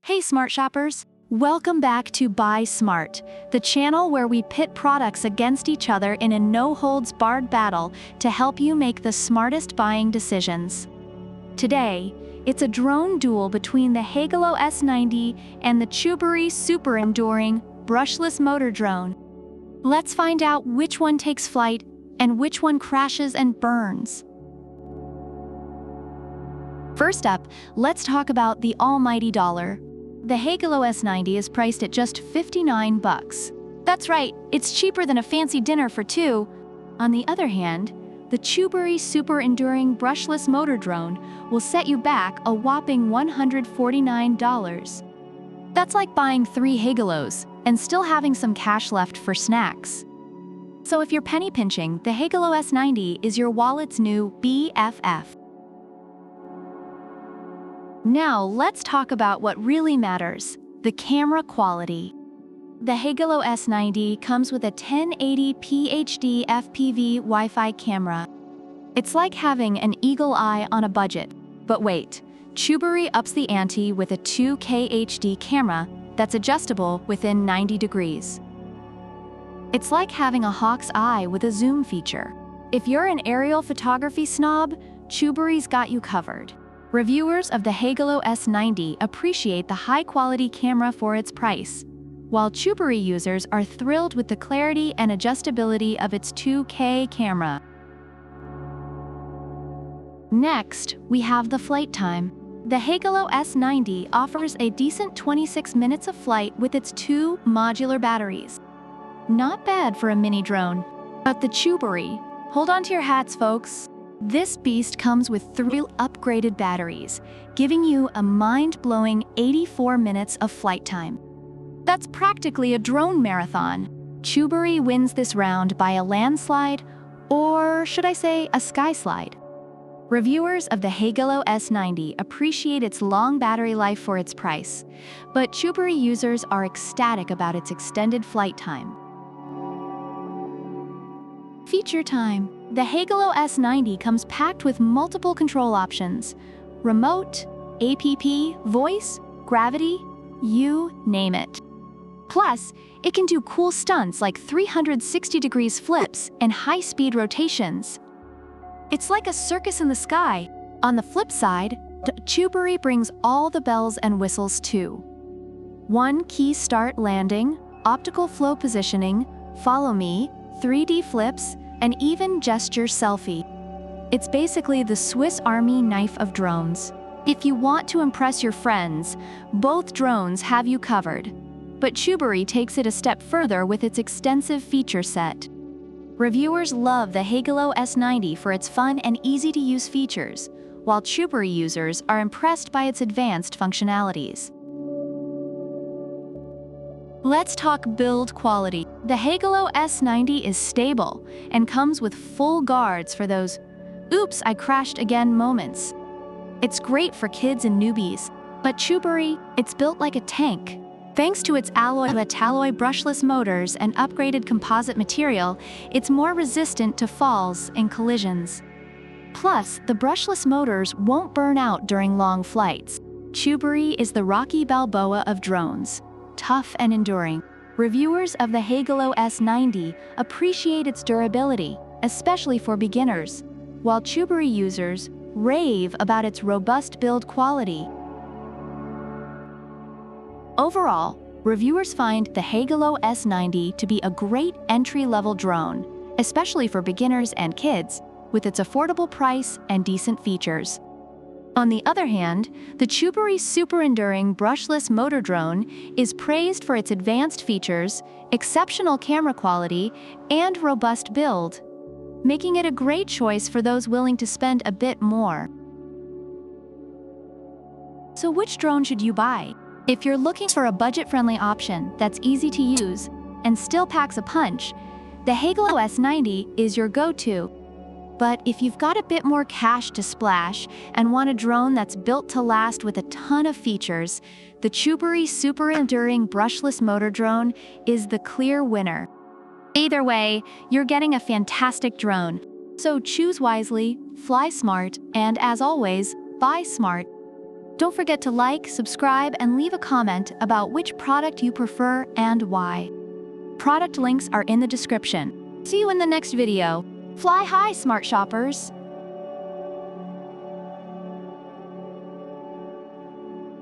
Hey smart shoppers! Welcome back to Buy Smart, the channel where we pit products against each other in a no-holds-barred battle to help you make the smartest buying decisions. Today, it's a drone duel between the Heygelo S90 and the CHUBORY Super Enduring Brushless Motor Drone. Let's find out which one takes flight and which one crashes and burns. First up, let's talk about the almighty dollar. The Heygelo S90 is priced at just $59. That's right, it's cheaper than a fancy dinner for two. On the other hand, the CHUBORY Super Enduring Brushless Motor Drone will set you back a whopping $149. That's like buying 3 Heygelos and still having some cash left for snacks. So if you're penny pinching, the Heygelo S90 is your wallet's new BFF. Now let's talk about what really matters, the camera quality. The Heygelo S90 comes with a 1080p HD FPV Wi-Fi camera. It's like having an eagle eye on a budget. But wait, CHUBORY ups the ante with a 2K HD camera that's adjustable within 90 degrees. It's like having a hawk's eye with a zoom feature. If you're an aerial photography snob, CHUBORY's got you covered. Reviewers of the Heygelo S90 appreciate the high-quality camera for its price, while CHUBORY users are thrilled with the clarity and adjustability of its 2K camera. Next, we have the flight time. The Heygelo S90 offers a decent 26 minutes of flight with its 2 modular batteries. Not bad for a mini drone. But the CHUBORY, hold on to your hats, folks. This beast comes with 3 upgraded batteries, giving you a mind-blowing 84 minutes of flight time. That's practically a drone marathon. CHUBORY wins this round by a landslide, or should I say a skyslide. Reviewers of the Heygelo S90 appreciate its long battery life for its price, but CHUBORY users are ecstatic about its extended flight time. Feature time. The Heygelo S90 comes packed with multiple control options: remote, app, voice, gravity, you name it. Plus, it can do cool stunts like 360 degrees flips and high-speed rotations. It's like a circus in the sky. On the flip side, the CHUBORY brings all the bells and whistles too. 1 key start landing, optical flow positioning, follow me, 3D flips, and even gesture selfie. It's basically the Swiss Army knife of drones. If you want to impress your friends, both drones have you covered. But CHUBORY takes it a step further with its extensive feature set. Reviewers love the Heygelo S90 for its fun and easy-to-use features, while CHUBORY users are impressed by its advanced functionalities. Let's talk build quality. The Heygelo S90 is stable and comes with full guards for those "oops, I crashed again" moments. It's great for kids and newbies, but CHUBORY, it's built like a tank. Thanks to its alloy brushless motors and upgraded composite material, it's more resistant to falls and collisions. Plus, the brushless motors won't burn out during long flights. CHUBORY is the Rocky Balboa of drones, tough and enduring. Reviewers of the Heygelo S90 appreciate its durability, especially for beginners, while CHUBORY users rave about its robust build quality. Overall, reviewers find the Heygelo S90 to be a great entry-level drone, especially for beginners and kids, with its affordable price and decent features. On the other hand, the CHUBORY Super Enduring Brushless Motor Drone is praised for its advanced features, exceptional camera quality, and robust build, making it a great choice for those willing to spend a bit more. So which drone should you buy? If you're looking for a budget-friendly option that's easy to use and still packs a punch, the Heygelo S90 is your go-to. But if you've got a bit more cash to splash and want a drone that's built to last with a ton of features, the CHUBORY Super Enduring Brushless Motor Drone is the clear winner. Either way, you're getting a fantastic drone. So choose wisely, fly smart, and as always, buy smart. Don't forget to like, subscribe, and leave a comment about which product you prefer and why. Product links are in the description. See you in the next video. Fly high, smart shoppers!